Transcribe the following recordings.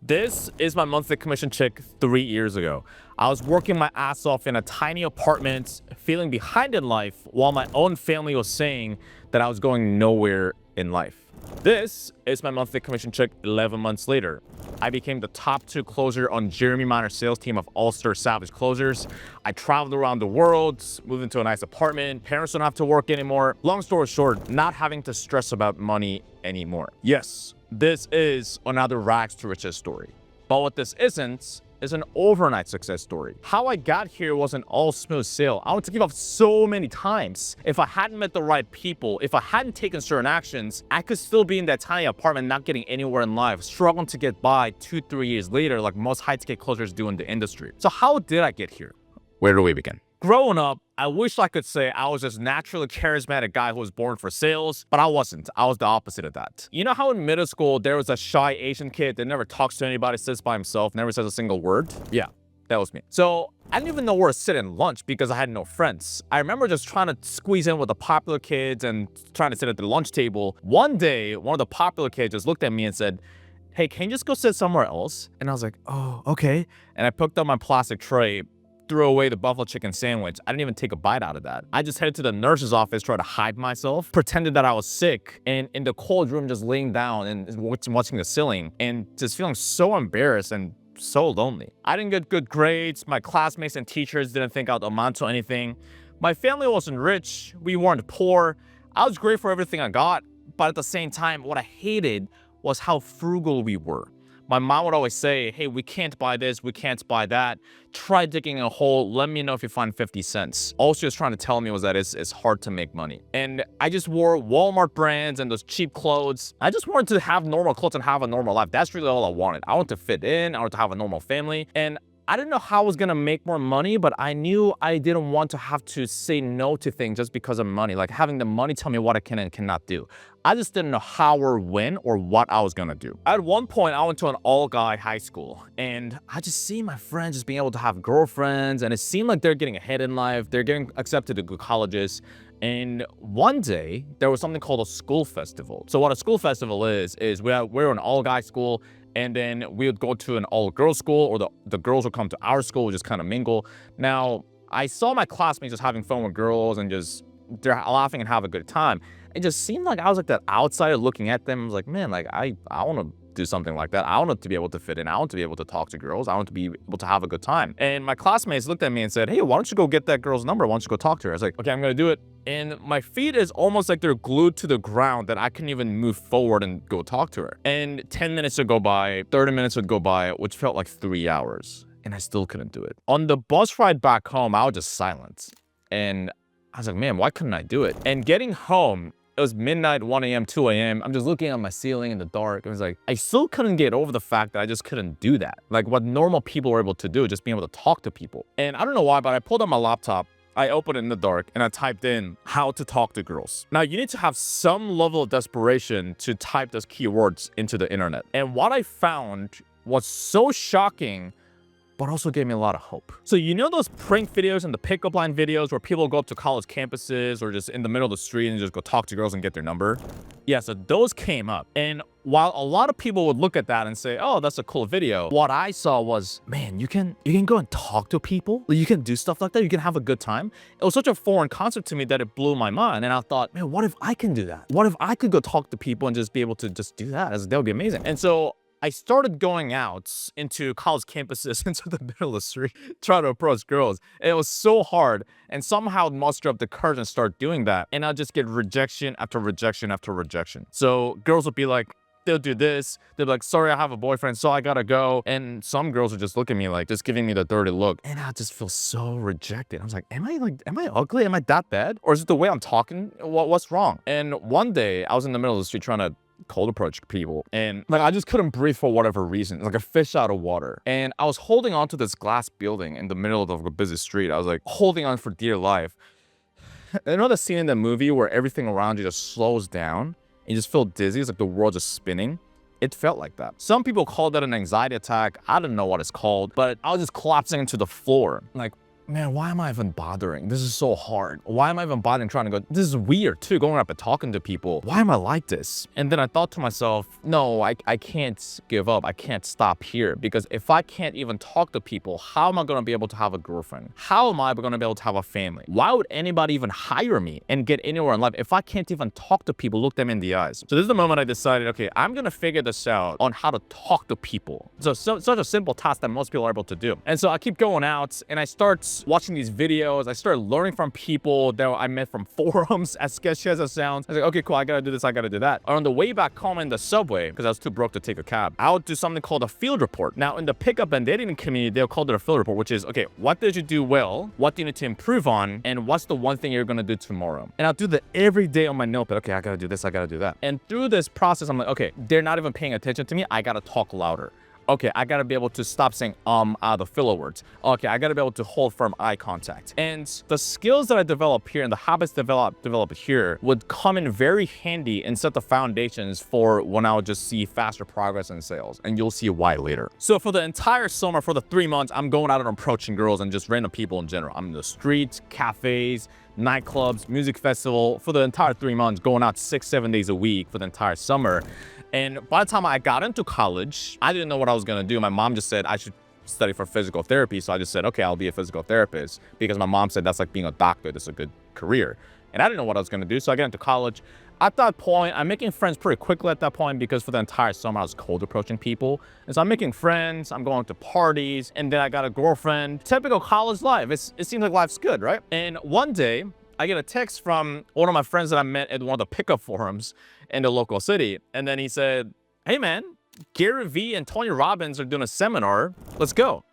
This is my monthly commission check 3 years ago. I was working my ass off in a tiny apartment, feeling behind in life, while my own family was saying that I was going nowhere in life. This is my monthly commission check 11 months later. I became the top 2 closer on Jeremy Miner's sales team of All-Star Savage Closers. I traveled around the world, moved into a nice apartment, parents don't have to work anymore. Long story short, not having to stress about money anymore. Yes, this is another rags to riches story. But what this isn't is an overnight success story. How I got here wasn't all smooth sail. I went to give up so many times. If I hadn't met the right people, if I hadn't taken certain actions, I could still be in that tiny apartment not getting anywhere in life, struggling to get by 2-3 years later like most high-ticket closers do in the industry. So how did I get here? Where do we begin? Growing up, I wish I could say I was this naturally charismatic guy who was born for sales, but I wasn't. I was the opposite of that. You know how in middle school, there was a shy Asian kid that never talks to anybody, sits by himself, never says a single word? Yeah, that was me. So I didn't even know where to sit in lunch because I had no friends. I remember just trying to squeeze in with the popular kids and trying to sit at the lunch table. One day, one of the popular kids just looked at me and said, "Hey, can you just go sit somewhere else?" And I was like, "Oh, okay." And I picked up my plastic tray, threw away the buffalo chicken sandwich. I didn't even take a bite out of that. I just headed to the nurse's office, tried to hide myself, pretended that I was sick, and in the cold room just laying down and watching the ceiling and just feeling so embarrassed and so lonely. I didn't get good grades. My classmates and teachers didn't think I'd amount to anything. My family wasn't rich. We weren't poor. I was great for everything I got, but at the same time, what I hated was how frugal we were. My mom would always say, "Hey, we can't buy this, we can't buy that. Try digging a hole, let me know if you find 50 cents. All she was trying to tell me was that it's hard to make money. And I just wore Walmart brands and those cheap clothes. I just wanted to have normal clothes and have a normal life. That's really all I wanted. I wanted to fit in, I wanted to have a normal family. And I didn't know how I was gonna make more money, but I knew I didn't want to have to say no to things just because of money, like having the money tell me what I can and cannot do. I just didn't know how or when or what I was gonna do. At one point, I went to an all-guy high school, and I just see my friends just being able to have girlfriends, and it seemed like they're getting ahead in life, they're getting accepted to good colleges. And one day, there was something called a school festival. So what a school festival is we're an all-guy school, and then we would go to an all-girls school, or the girls would come to our school, we just kind of mingle. Now, I saw my classmates just having fun with girls and just they're laughing and have a good time. It just seemed like I was like that outsider looking at them. I was like, man, like I want to do something like that. I want to be able to fit in. I want to be able to talk to girls. I want to be able to have a good time. And my classmates looked at me and said, "Hey, why don't you go get that girl's number? Why don't you go talk to her?" I was like, "Okay, I'm going to do it." And my feet is almost like they're glued to the ground that I couldn't even move forward and go talk to her. And 10 minutes would go by, 30 minutes would go by, which felt like 3 hours. And I still couldn't do it. On the bus ride back home, I was just silent. And I was like, man, why couldn't I do it? And getting home, it was midnight, 1 a.m., 2 a.m. I'm just looking at my ceiling in the dark. It was like, I still couldn't get over the fact that I just couldn't do that. Like what normal people were able to do, just being able to talk to people. And I don't know why, but I pulled out my laptop, I opened it in the dark, and I typed in how to talk to girls. Now, you need to have some level of desperation to type those keywords into the internet. And what I found was so shocking, but also gave me a lot of hope. So you know those prank videos and the pickup line videos where people go up to college campuses or just in the middle of the street and just go talk to girls and get their number? Yeah, so those came up. And while a lot of people would look at that and say, "Oh, that's a cool video," what I saw was, man, you can go and talk to people. You can do stuff like that. You can have a good time. It was such a foreign concept to me that it blew my mind. And I thought, man, what if I can do that? What if I could go talk to people and just be able to just do that? That would be amazing. And so I started going out into college campuses, into the middle of the street, trying to approach girls. And it was so hard, and somehow muster up the courage and start doing that. And I'll just get rejection after rejection after rejection. So girls would be like, they'll do this. They'll be like, "Sorry, I have a boyfriend, so I gotta go." And some girls would just look at me like, just giving me the dirty look. And I just feel so rejected. I was like, am I ugly? Am I that bad? Or is it the way I'm talking? What's wrong? And one day I was in the middle of the street trying to cold approach people, and like I just couldn't breathe for whatever reason, like a fish out of water. And I was holding on to this glass building in the middle of a busy street. I was like holding on for dear life. You know the scene in the movie where everything around you just slows down and you just feel dizzy? It's like the world just spinning. It felt like that. Some people call that an anxiety attack. I don't know what it's called, but I was just collapsing into the floor, like man, why am I even bothering? This is so hard. Why am I even bothering trying to go? This is weird too, going up and talking to people. Why am I like this? And then I thought to myself, no, I can't give up. I can't stop here, because if I can't even talk to people, how am I going to be able to have a girlfriend? How am I going to be able to have a family? Why would anybody even hire me and get anywhere in life if I can't even talk to people, look them in the eyes? So this is the moment I decided, okay, I'm going to figure this out on how to talk to people. So such a simple task that most people are able to do. And so I keep going out and I start watching these videos. I started learning from people that I met from forums, as sketchy as it sounds. I was like, okay, cool, I gotta do this, I gotta do that. Or on the way back home in the subway, because I was too broke to take a cab, I would do something called a field report. Now, in the pickup and dating community, they'll call it a field report, which is, okay, what did you do well? What do you need to improve on? And what's the one thing you're gonna do tomorrow? And I'll do that every day on my notepad. Okay, I gotta do this, I gotta do that. And through this process, I'm like, okay, they're not even paying attention to me. I gotta talk louder. Okay, I gotta be able to stop saying out of the filler words. Okay, I gotta be able to hold firm eye contact. And the skills that I develop here and the habits develop here would come in very handy and set the foundations for when I would just see faster progress in sales. And you'll see why later. So for the entire summer, for the 3 months, I'm going out and approaching girls and just random people in general. I'm in the streets, cafes, nightclubs, music festival, for the entire 3 months, going out 6-7 days a week for the entire summer. And by the time I got into college, I didn't know what I was gonna do. My mom just said I should study for physical therapy. So I just said, okay, I'll be a physical therapist, because my mom said that's like being a doctor. That's a good career. And I didn't know what I was gonna do. So I got into college. At that point, I'm making friends pretty quickly at that point, because for the entire summer, I was cold approaching people. And so I'm making friends, I'm going to parties, and then I got a girlfriend. Typical college life. It seems like life's good, right? And one day, I get a text from one of my friends that I met at one of the pickup forums in the local city. And then he said, hey man, Gary Vee and Tony Robbins are doing a seminar. Let's go.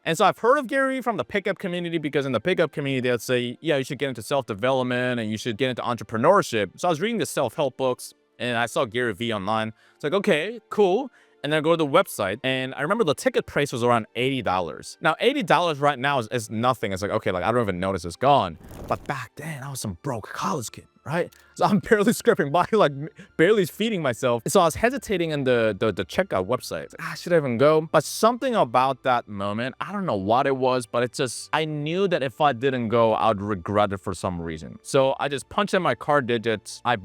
And so I've heard of Gary Vee from the pickup community, because in the pickup community, they'll say, yeah, you should get into self-development and you should get into entrepreneurship. So I was reading the self-help books and I saw Gary Vee online. It's like, okay, cool. And then I go to the website, and I remember the ticket price was around $80. Now, $80 right now is nothing. It's like, okay, like I don't even notice it's gone. But back then, I was some broke college kid, right? So I'm barely scraping by, like barely feeding myself. So I was hesitating in the checkout website. Should I even go? But something about that moment, I don't know what it was, but it's just, I knew that if I didn't go, I'd regret it for some reason. So I just punch in my card digits, I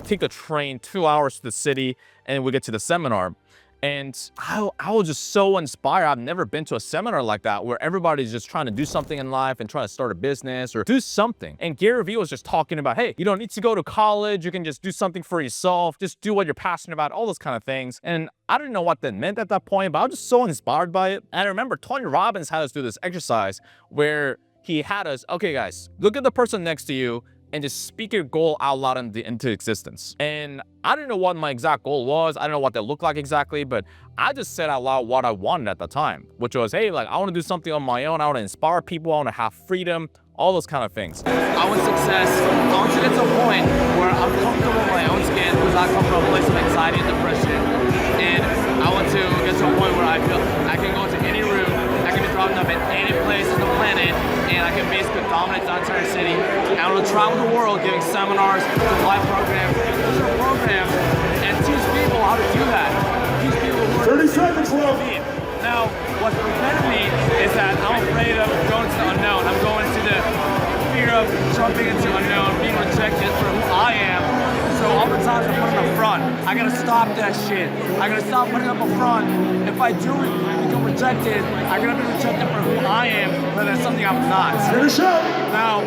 take the train 2 hours to the city, and we get to the seminar. And I was just so inspired. I've never been to a seminar like that where everybody's just trying to do something in life and trying to start a business or do something. And Gary Vee was just talking about, hey, you don't need to go to college. You can just do something for yourself. Just do what you're passionate about, all those kind of things. And I didn't know what that meant at that point, but I was just so inspired by it. And I remember Tony Robbins had us do this exercise where he had us, okay, guys, look at the person next to you and just speak your goal out loud into existence. And I didn't know what my exact goal was. I don't know what that looked like exactly, but I just said out loud what I wanted at the time, which was, hey, like I want to do something on my own. I want to inspire people. I want to have freedom, all those kind of things. I want success. I want to get to a point where I'm comfortable in my own skin, because I come from a place of anxiety and depression. And I want to get to a point where I feel I can go into any room, I can be dropped up at any place on the planet, and I can basically dominate the entire city. And I want to travel the world giving seminars, live programs, digital programs, and teach people how to do that. Teach people who are 30 seconds left. Now, what's prevented me is that I'm afraid of going to the unknown. I'm going to the fear of jumping into unknown, being rejected for who I am. So all the times I put in the front, I gotta stop that shit. I gotta stop putting up a front. If I do become rejected, I gotta be rejected for who I am, but that's something I'm not. Finish up. Now,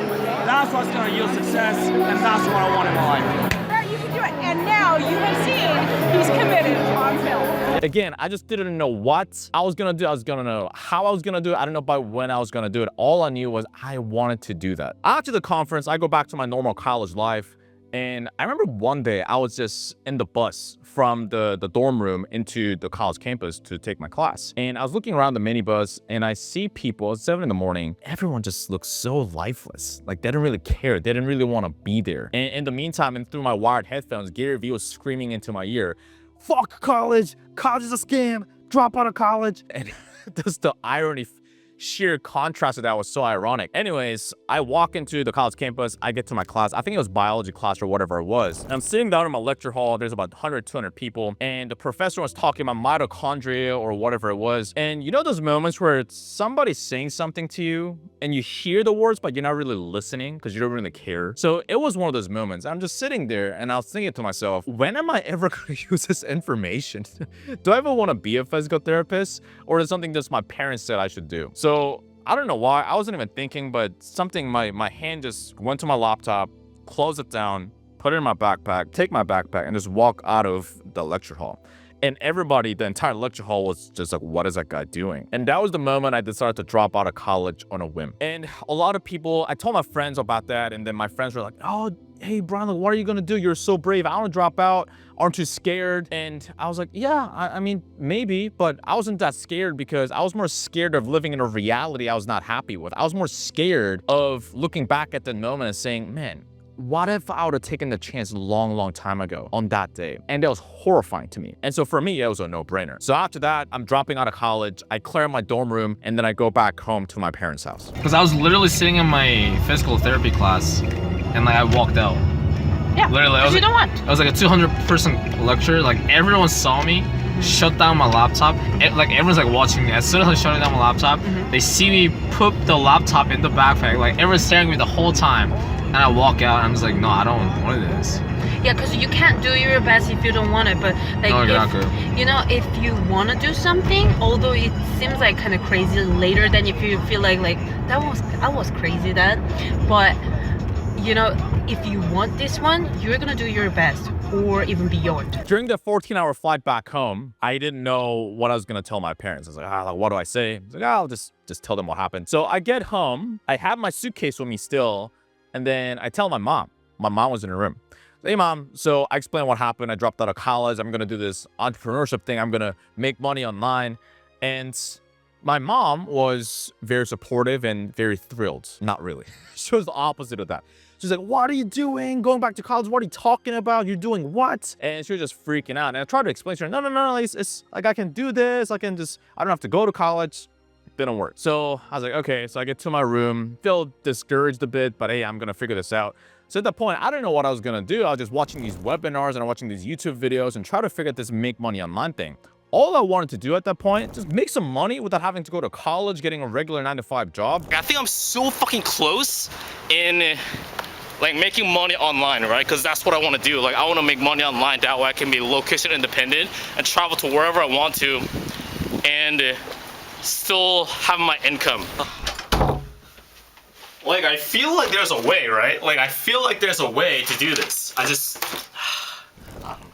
that's what's gonna yield success, and that's what I want in my life. You can do it, and now you have seen he's committed on film. Again, I just didn't know what I was gonna do. I was gonna know how I was gonna do it. I don't know by when I was gonna do it. All I knew was I wanted to do that. After the conference, I go back to my normal college life. And I remember one day I was just in the bus from the dorm room into the college campus to take my class. And I was looking around the minibus and I see people at 7 in the morning. Everyone just looks so lifeless. Like they didn't really care. They didn't really want to be there. And in the meantime, and through my wired headphones, Gary Vee was screaming into my ear, "Fuck college. College is a scam. Drop out of college." And just the irony sheer contrast to that was so ironic. Anyways, I walk into the college campus. I get to my class. I think it was biology class or whatever it was. And I'm sitting down in my lecture hall. There's about 100, 200 people. And the professor was talking about mitochondria or whatever it was. And you know those moments where it's somebody saying something to you and you hear the words, but you're not really listening because you don't really care. So it was one of those moments. I'm just sitting there and I was thinking to myself, when am I ever going to use this information? Do I ever want to be a physical therapist, or is it something just my parents said I should do? So I don't know why. I wasn't even thinking, but something, my hand just went to my laptop, close it down, put it in my backpack, take my backpack, and just walk out of the lecture hall. And everybody, the entire lecture hall was just like, what is that guy doing? And that was the moment I decided to drop out of college on a whim. And a lot of people, I told my friends about that, and then my friends were like, oh, hey, Brian, like, what are you gonna do? You're so brave. I want to drop out. Aren't you scared? And I was like, yeah, I mean, maybe, but I wasn't that scared because I was more scared of living in a reality I was not happy with. I was more scared of looking back at the moment and saying, man, what if I would have taken the chance a long time ago on that day? And that was horrifying to me. And so for me, it was a no-brainer. So after that, I'm dropping out of college. I clear my dorm room, and then I go back home to my parents' house. Because I was literally sitting in my physical therapy class, and like I walked out. Yeah, Literally, because you don't want. It was like a 200-person lecture. Like everyone saw me shut down my laptop. Like everyone's like watching me. As soon as I shut down my laptop, they see me put the laptop in the backpack. Like everyone's staring at me the whole time. And I walk out and I'm just like, no, I don't want this. Yeah, because you can't do your best if you don't want it. But like, No, exactly. you know, if you want to do something, although it seems like kind of crazy later, then if you feel like I was crazy then, but you know, if you want this one, you're gonna do your best or even beyond. During the 14-hour flight back home, I didn't know what I was gonna tell my parents. I was like, what do I say? I was like, I'll just tell them what happened. So I get home, I have my suitcase with me still, and then I tell my mom. My mom was in the room. Hey mom, so I explained what happened. I dropped out of college. I'm gonna do this entrepreneurship thing. I'm gonna make money online. And my mom was very supportive and very thrilled. Not really. She was the opposite of that. She's like, what are you doing? Going back to college? What are you talking about? You're doing what? And she was just freaking out. And I tried to explain to her, no, it's like I can do this. I don't have to go to college. Didn't work. So I was like, okay. So I get to my room, feel discouraged a bit, but hey, I'm gonna figure this out. So at that point, I didn't know what I was gonna do. I was just watching these webinars and I'm watching these YouTube videos and try to figure out this make money online thing. All I wanted to do at that point, just make some money without having to go to college, getting a regular 9-to-5 job. I think I'm so fucking close in like making money online, right? Because that's what I want to do. Like I want to make money online. That way I can be location independent and travel to wherever I want to and still have my income. Like I feel like there's a way, right? Like I feel like there's a way to do this. I don't know.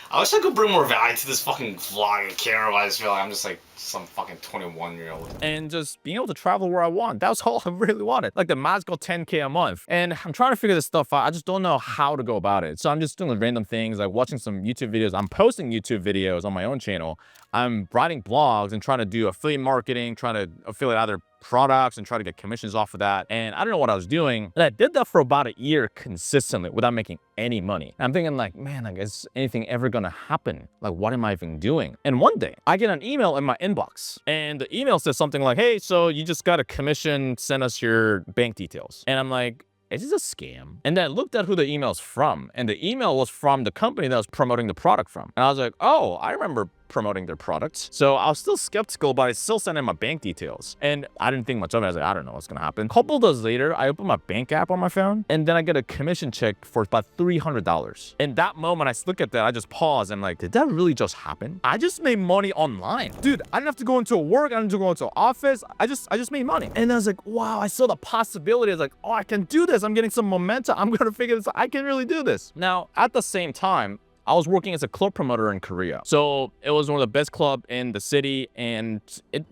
I wish I could bring more value to this fucking vlog and camera, but I just feel like I'm just like some fucking 21-year-old. And just being able to travel where I want. That was all I really wanted. Like the magical 10K a month. And I'm trying to figure this stuff out. I just don't know how to go about it. So I'm just doing random things, like watching some YouTube videos. I'm posting YouTube videos on my own channel. I'm writing blogs and trying to do affiliate marketing, trying to affiliate other products and try to get commissions off of that. And I don't know what I was doing. And I did that for about a year consistently without making any money. And I'm thinking like, man, like, is anything ever gonna happen? Like, what am I even doing? And one day I get an email in my inbox and the email says something like, hey, so you just got a commission, send us your bank details. And I'm like, is this a scam? And then I looked at who the email's from, and the email was from the company that I was promoting the product from. And I was like, oh, I remember promoting their products. So I was still skeptical, but I still sent in my bank details. And I didn't think much of it. I was like, I don't know what's gonna happen. A couple days later, I open my bank app on my phone, and then I get a commission check for about $300. In that moment, I look at that, I just pause and like, did that really just happen? I just made money online. Dude, I didn't have to go into work. I didn't have to go into an office. I just made money. And I was like, wow, I saw the possibility. I was like, oh, I can do this. I'm getting some momentum. I'm gonna figure this out. I can really do this. Now, at the same time, I was working as a club promoter in Korea. So it was one of the best clubs in the city, and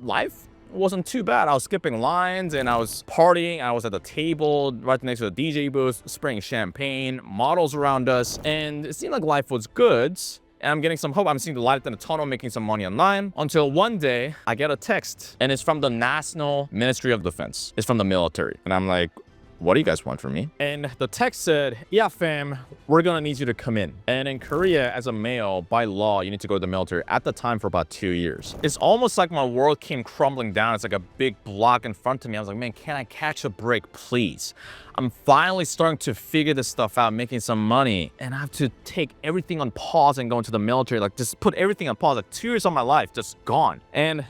life wasn't too bad. I was skipping lines and I was partying. I was at the table right next to the DJ booth, spraying champagne, models around us, and it seemed like life was good. And I'm getting some hope. I'm seeing the light at the tunnel, making some money online, until one day I get a text, and it's from the National Ministry of Defense. It's from the military. And I'm like, what do you guys want from me? And the text said, yeah, fam, we're gonna need you to come in. And in Korea, as a male, by law, you need to go to the military at the time for about 2 years. It's almost like my world came crumbling down. It's like a big block in front of me. I was like, man, can I catch a break, please? I'm finally starting to figure this stuff out, making some money, and I have to take everything on pause and go into the military. Like, just put everything on pause. Like, 2 years of my life just gone. And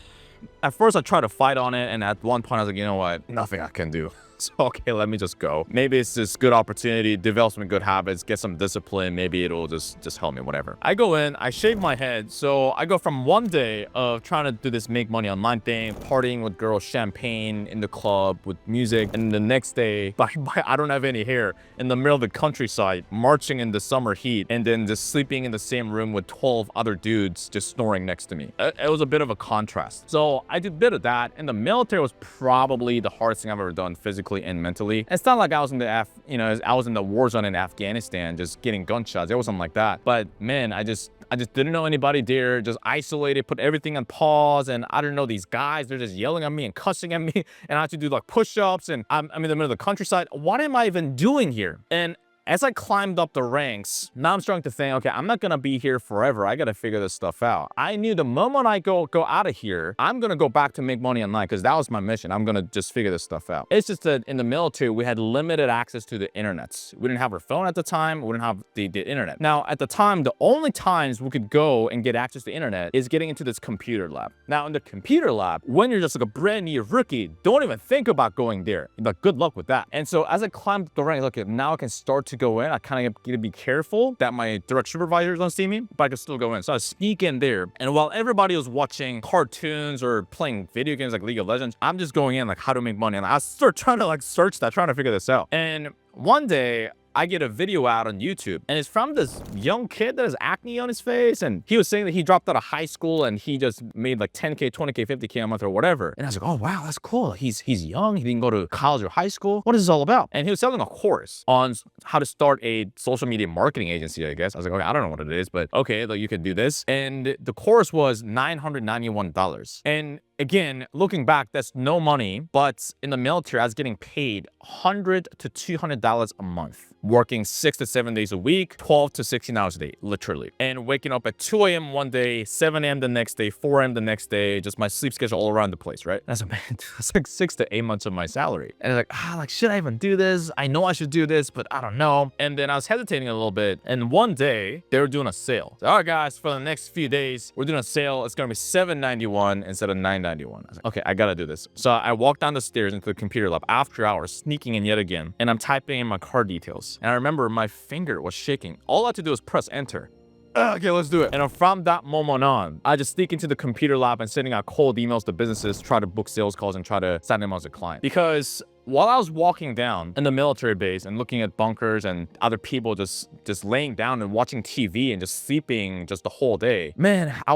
at first I tried to fight on it, and at one point I was like, you know what, nothing I can do. So, okay, let me just go. Maybe it's just good opportunity, develop some good habits, get some discipline. Maybe it'll just help me, whatever. I go in, I shave my head. So I go from one day of trying to do this make money online thing, partying with girls, champagne in the club with music. And the next day, I don't have any hair, in the middle of the countryside, marching in the summer heat, and then just sleeping in the same room with 12 other dudes just snoring next to me. It was a bit of a contrast. So I did a bit of that. And the military was probably the hardest thing I've ever done physically and mentally. It's not like I was in the I was in the war zone in Afghanistan just getting gunshots. It wasn't like that. But man, I just didn't know anybody there, just isolated, put everything on pause, and I don't know, these guys, they're just yelling at me and cussing at me, and I have to do like push-ups, and I'm in the middle of the countryside. What am I even doing here? And as I climbed up the ranks, now I'm starting to think, okay, I'm not gonna be here forever. I gotta figure this stuff out. I knew the moment I go out of here, I'm gonna go back to make money online, because that was my mission. I'm gonna just figure this stuff out. It's just that in the military, we had limited access to the internet. We didn't have our phone at the time. We didn't have the internet. Now, at the time, the only times we could go and get access to the internet is getting into this computer lab. Now, in the computer lab, when you're just like a brand new rookie, don't even think about going there. Like, good luck with that. And so as I climbed the ranks, okay, now I can start to go in. I kind of get to be careful that my direct supervisors don't see me, but I can still go in. So I sneak in there, and while everybody was watching cartoons or playing video games like League of Legends, I'm just going in like how to make money, and I start trying to like search that, trying to figure this out. And one day I get a video out on YouTube, and it's from this young kid that has acne on his face, and he was saying that he dropped out of high school and he just made like 10K, 20K, 50K a month or whatever. And I was like, oh wow, that's cool. He's young, he didn't go to college or high school. What is this all about? And he was selling a course on how to start a social media marketing agency, I guess. I was like, okay, I don't know what it is, but okay, like you could do this. And the course was $991. And again, looking back, that's no money, but in the military, I was getting paid $100 to $200 a month, working 6 to 7 days a week, 12 to 16 hours a day, literally. And waking up at 2 a.m. one day, 7 a.m. the next day, 4 a.m. the next day, just my sleep schedule all around the place, right? And I was like, man, that's like 6 to 8 months of my salary. And I was like, should I even do this? I know I should do this, but I don't know. And then I was hesitating a little bit. And one day, they were doing a sale. So, all right, guys, for the next few days, we're doing a sale. It's going to be $791 instead of $991. I was like, okay, I got to do this. So I walked down the stairs into the computer lab after hours, sneaking in yet again. And I'm typing in my card details. And I remember my finger was shaking. All I had to do was press enter. Okay, let's do it. And from that moment on, I just sneak into the computer lab and sending out cold emails to businesses, try to book sales calls and try to sign them as a client. Because while I was walking down in the military base and looking at bunkers and other people just laying down and watching TV and just sleeping just the whole day, man, I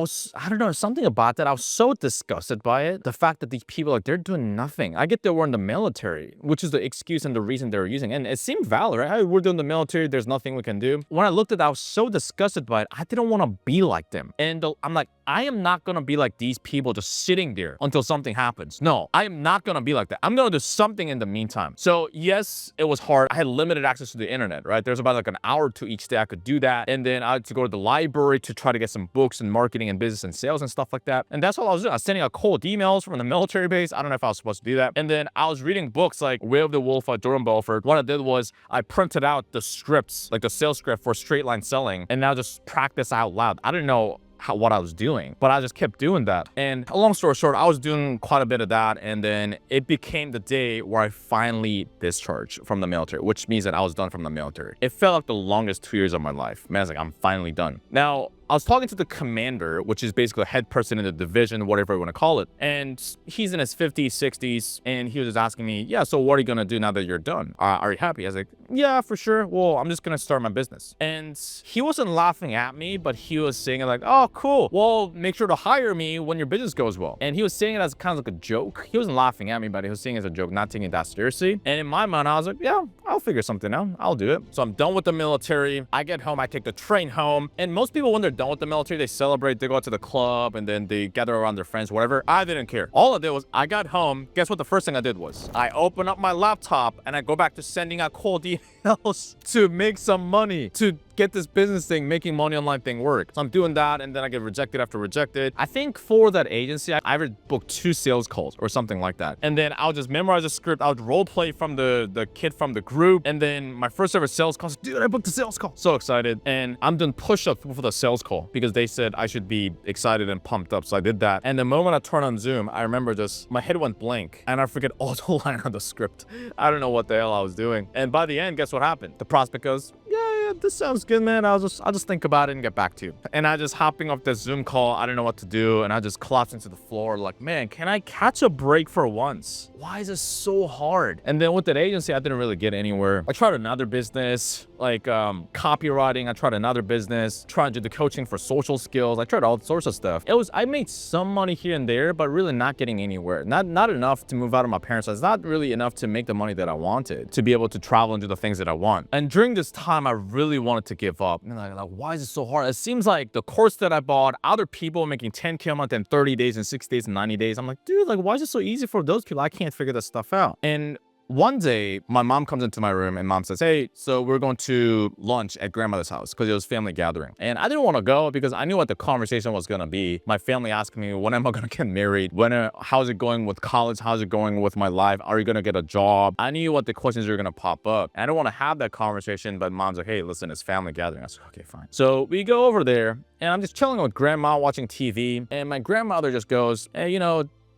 don't know, something about that. I was so disgusted by it. The fact that these people, like, they're doing nothing. I get they were in the military, which is the excuse and the reason they were using. And it seemed valid, right? Hey, we're doing the military. There's nothing we can do. When I looked at that, I was so disgusted by it. I didn't want to be like them. And I'm like, I am not going to be like these people just sitting there until something happens. No, I am not going to be like that. I'm going to do something in the meantime. So yes, it was hard. I had limited access to the internet, right? There's about like an hour or two each day I could do that. And then I had to go to the library to try to get some books and marketing and business and sales and stuff like that. And that's all I was doing. I was sending out cold emails from the military base. I don't know if I was supposed to do that. And then I was reading books like Way of the Wolf by Jordan Belfort. What I did was I printed out the scripts, like the sales script for straight line selling, and now just practice out loud. I didn't know what I was doing, but I just kept doing that. And a long story short, I was doing quite a bit of that, and then it became the day where I finally discharged from the military, which means that I was done from the military. It felt like the longest 2 years of my life. Man, I was like, I'm finally done. Now, I was talking to the commander, which is basically a head person in the division, whatever you want to call it. And he's in his 50s, 60s. And he was just asking me, yeah, so what are you going to do now that you're done? Are you happy? I was like, yeah, for sure. Well, I'm just going to start my business. And he wasn't laughing at me, but he was saying it like, oh, cool. Well, make sure to hire me when your business goes well. And he was saying it as kind of like a joke. He wasn't laughing at me, but he was saying it as a joke, not taking it that seriously. And in my mind, I was like, yeah, I'll figure something out. I'll do it. So I'm done with the military. I get home, I take the train home. And most people, when they're done with the military, they celebrate, they go out to the club, and then they gather around their friends, whatever. I didn't care. All I did was I got home. Guess what the first thing I did was? I opened up my laptop and I go back to sending out cold emails to make some money, to get this business thing, making money online thing work. So I'm doing that, and then I get rejected after rejected. I think for that agency, I would book 2 sales calls or something like that. And then I'll just memorize the script. I would role play from the kid from the group. And then my first ever sales call, dude, I booked a sales call. So excited. And I'm doing push-ups for the sales call because they said I should be excited and pumped up. So I did that. And the moment I turned on Zoom, I remember just my head went blank and I forget all the line on the script. I don't know what the hell I was doing. And by the end, guess what happened? The prospect goes, yeah, this sounds good, man. I'll just think about it and get back to you. And I just hopping off this Zoom call, I don't know what to do, and I just collapsed into the floor like, man, can I catch a break for once? Why is this so hard? And then with that agency, I didn't really get anywhere. I tried another business, like copywriting. I tried another business, trying to do the coaching for social skills. I tried all sorts of stuff. I made some money here and there, but really not getting anywhere. Not enough to move out of my parents' house. Not really enough to make the money that I wanted, to be able to travel and do the things that I want. And during this time, I really wanted to give up. And like, why is it so hard? It seems like the course that I bought, other people making 10K a month in 30 days and 60 days and 90 days. I'm like, dude, like, why is it so easy for those people? I can't figure this stuff out. And one day, my mom comes into my room and mom says, hey, so we're going to lunch at grandmother's house because it was family gathering. And I didn't want to go because I knew what the conversation was going to be. My family asking me, when am I going to get married? How's it going with college? How's it going with my life? Are you going to get a job? I knew what the questions were going to pop up. And I don't want to have that conversation, but mom's like, hey, listen, it's family gathering. I was like, okay, fine. So we go over there and I'm just chilling with grandma watching TV. And my grandmother just goes, hey,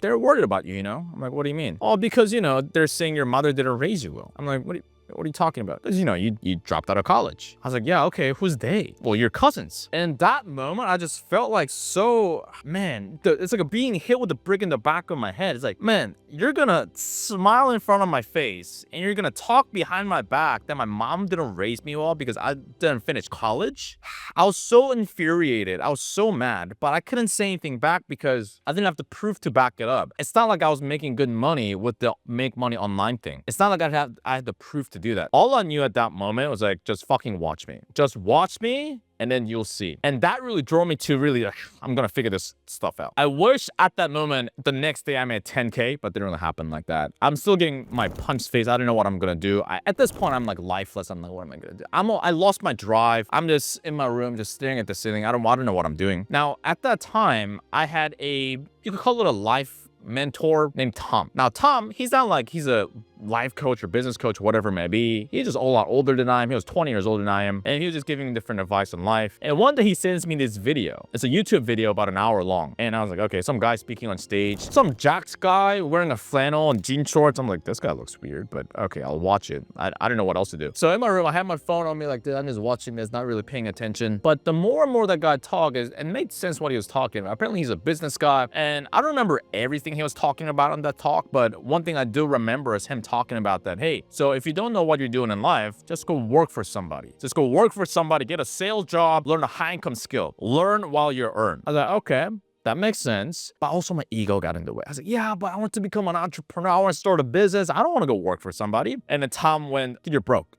they're worried about you, I'm like, what do you mean? Oh, because, they're saying your mother didn't raise you well. I'm like, what are you talking about? Because, you dropped out of college. I was like, yeah, okay, who's they? Well, your cousins. And that moment, I just felt like it's like being hit with a brick in the back of my head. It's like, man, you're gonna smile in front of my face and you're gonna talk behind my back that my mom didn't raise me well because I didn't finish college. I was so infuriated. I was so mad, but I couldn't say anything back because I didn't have the proof to back it up. It's not like I was making good money with the make money online thing. It's not like I had the proof to do that. All I knew at that moment was like, just fucking watch me. Just watch me and then you'll see. And that really drove me to really, I'm gonna figure this stuff out. I wish at that moment, the next day I made 10K, but it didn't really happen like that. I'm still getting my punch face. I don't know what I'm gonna do. At this point, I'm like lifeless. I'm like, what am I gonna do? I lost my drive. I'm just in my room, just staring at the ceiling. I don't know what I'm doing. Now, at that time, I had you could call it a life mentor named Tom. Now, Tom, he's not like he's a life coach or business coach, whatever it may be. He's just a lot older than I am. He was 20 years older than I am. And he was just giving me different advice on life. And one day he sends me this video. It's a YouTube video about an hour long. And I was like, okay, some guy speaking on stage. Some jacks guy wearing a flannel and jean shorts. I'm like, this guy looks weird, but okay, I'll watch it. I don't know what else to do. So in my room, I had my phone on me like this. I'm just watching this, not really paying attention. But the more and more that guy talked, it made sense what he was talking about. Apparently he's a business guy. And I don't remember everything he was talking about on that talk, but one thing I do remember is him talking about that, hey, so if you don't know what you're doing in life, just go work for somebody. Just go work for somebody, get a sales job, learn a high income skill, learn while you earn. I was like, okay, that makes sense. But also my ego got in the way. I was like, yeah, but I want to become an entrepreneur. I want to start a business. I don't want to go work for somebody. And then Tom went, you're broke.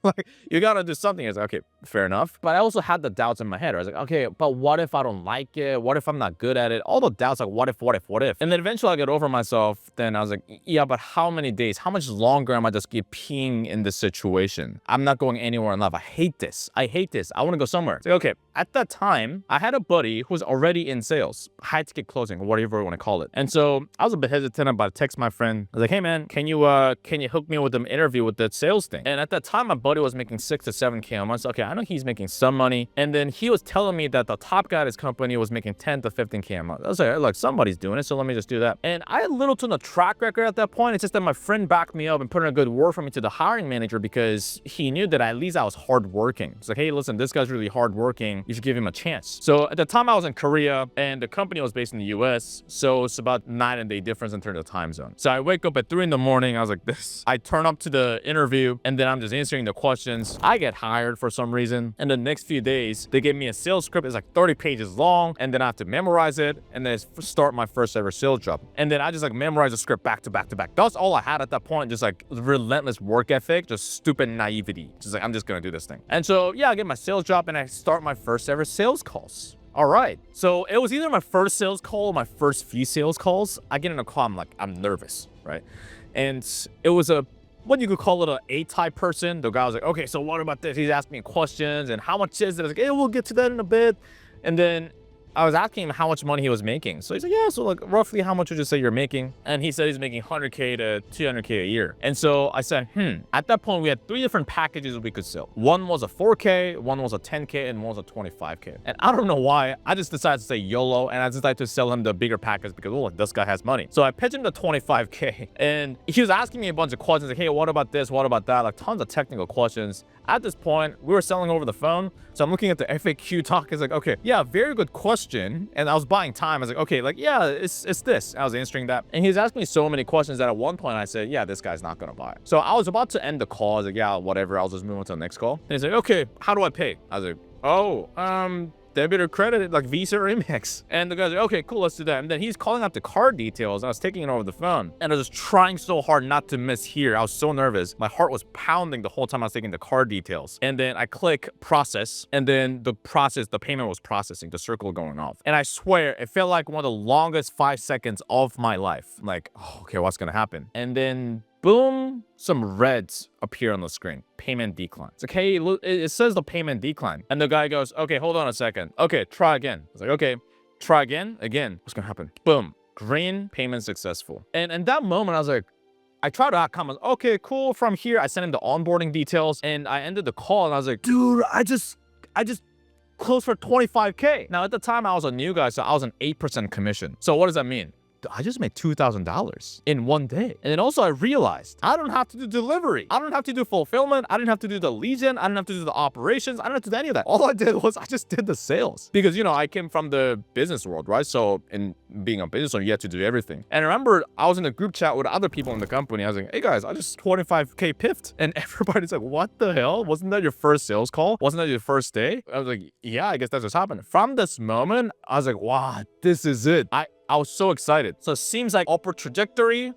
Like, you gotta do something. I was like, okay, fair enough. But I also had the doubts in my head. I was like, okay, but what if I don't like it? What if I'm not good at it? All the doubts, like, what if? And then eventually I got over myself. Then I was like, yeah, but how many days? How much longer am I just keep peeing in this situation? I'm not going anywhere in life. I hate this. I want to go somewhere. It's like, okay, at that time, I had a buddy who was already in sales, high ticket closing, whatever you want to call it. And so I was a bit hesitant about to text my friend. I was like, hey man, can you hook me with an interview with that sales thing? And at that time, my buddy was making 6 to 7K a month. So, okay, I know he's making some money. And then he was telling me that the top guy at his company was making 10 to 15K a month. I was like, look, somebody's doing it, so let me just do that. And I had little to no track record at that point. It's just that my friend backed me up and put in a good word for me to the hiring manager because he knew that at least I was hardworking. It's like, hey, listen, this guy's really hardworking. You should give him a chance. So at the time I was in Korea and the company was based in the US. So it's about 9-day difference in terms of time zone. So I wake up at 3 in the morning. I was like, this. I turn up to the interview and then I'm just answering the questions. I get hired for some reason. And the next few days, they gave me a sales script. It's like 30 pages long, and then I have to memorize it, and then start my first ever sales job. And then I just like memorize the script back to back to back. That's all I had at that point, just like relentless work ethic, just stupid naivety. Just like, I'm just gonna do this thing. And so yeah, I get my sales job and I start my first ever sales calls. All right. So it was either my first sales call or my first few sales calls. I get in a call, I'm nervous, right? And it was what you could call it, a A-type person. The guy was like, okay, so what about this? He's asking me questions and how much is it? I was like, hey, we'll get to that in a bit. And then I was asking him how much money he was making. So he's like, yeah, so like roughly how much would you say you're making? And he said he's making 100K to 200K a year. And so I said, at that point, we had 3 different packages we could sell. One was a 4K, one was a 10K, and one was a 25K. And I don't know why, I just decided to say YOLO, and I decided to sell him the bigger package because, oh, this guy has money. So I pitched him the 25K, and he was asking me a bunch of questions like, hey, what about this? What about that? Like tons of technical questions. At this point, we were selling over the phone. So I'm looking at the FAQ talk. It's like, okay, yeah, very good question. And I was buying time. I was like, okay, like, yeah, it's this. I was answering that. And he's asking me so many questions that at one point I said, yeah, this guy's not going to buy it. So I was about to end the call. I was like, yeah, whatever. I'll just move on to the next call. And he's like, okay, how do I pay? I was like, oh, debit or credit, like Visa or Amex. And the guy's like, okay, cool, let's do that. And then he's calling out the card details. I was taking it over the phone. And I was just trying so hard not to miss here. I was so nervous. My heart was pounding the whole time I was taking the card details. And then I click process. And then the payment was processing, the circle going off. And I swear, it felt like one of the longest 5 seconds of my life. I'm like, oh, okay, what's gonna happen? And then boom, some reds appear on the screen. Payment decline. It's like, hey, look, it says the payment decline. And the guy goes, okay, hold on a second. Okay, try again. I was like, okay, try again. What's gonna happen? Boom, green, payment successful. And in that moment, I was like, I tried to comment, okay, cool. From here, I sent him the onboarding details and I ended the call and I was like, dude, I just closed for 25K. Now at the time I was a new guy, so I was an 8% commission. So what does that mean? I just made $2,000 in one day. And then also I realized I don't have to do delivery. I don't have to do fulfillment. I didn't have to do the lead gen. I didn't have to do the operations. I didn't have to do any of that. All I did was I just did the sales because, you know, I came from the business world, right? So in being a business owner, you have to do everything. And I remember I was in a group chat with other people in the company. I was like, hey guys, I just 25K piffed. And everybody's like, what the hell? Wasn't that your first sales call? Wasn't that your first day? I was like, yeah, I guess that's what's happened. From this moment, I was like, wow, this is it. I was so excited. So it seems like upward trajectory.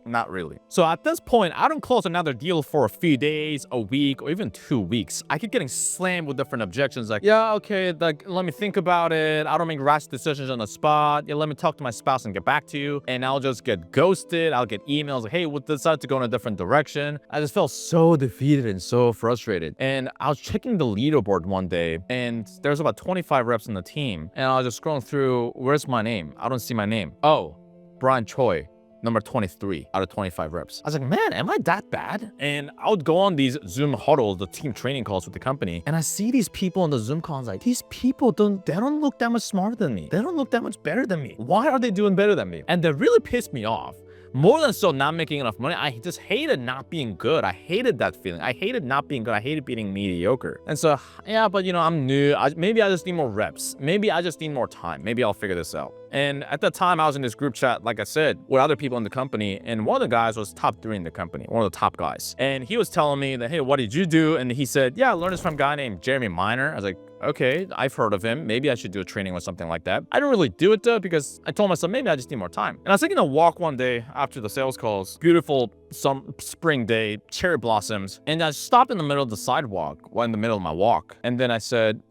Not really. So at this point, I don't close another deal for a few days, a week, or even 2 weeks. I keep getting slammed with different objections like, yeah, okay, like, let me think about it. I don't make rash decisions on the spot. Yeah, let me talk to my spouse and get back to you. And I'll just get ghosted. I'll get emails like, hey, we decided to go in a different direction. I just felt so defeated and so frustrated. And I was checking the leaderboard one day and there's about 25 reps in the team. And I was just scrolling through, where's my name? I don't see my name. Oh, Brian Choi. Number 23 out of 25 reps. I was like, man, am I that bad? And I would go on these Zoom huddles, the team training calls with the company, and I see these people on the Zoom calls like, these people don't look that much smarter than me. They don't look that much better than me. Why are they doing better than me? And that really pissed me off. More than so not making enough money, I just hated not being good. I hated that feeling. I hated not being good. I hated being mediocre. And so, yeah, but you know, I'm new. Maybe I just need more reps. Maybe I just need more time. Maybe I'll figure this out. And at the time, I was in this group chat, like I said, with other people in the company. And one of the guys was top 3 in the company, one of the top guys. And he was telling me that, hey, what did you do? And he said, yeah, I learned this from a guy named Jeremy Miner. I was like, okay, I've heard of him. Maybe I should do a training or something like that. I didn't really do it though, because I told myself, maybe I just need more time. And I was taking a walk one day after the sales calls, beautiful spring day, cherry blossoms. And I stopped in the middle of the sidewalk, in the middle of my walk. And then I said,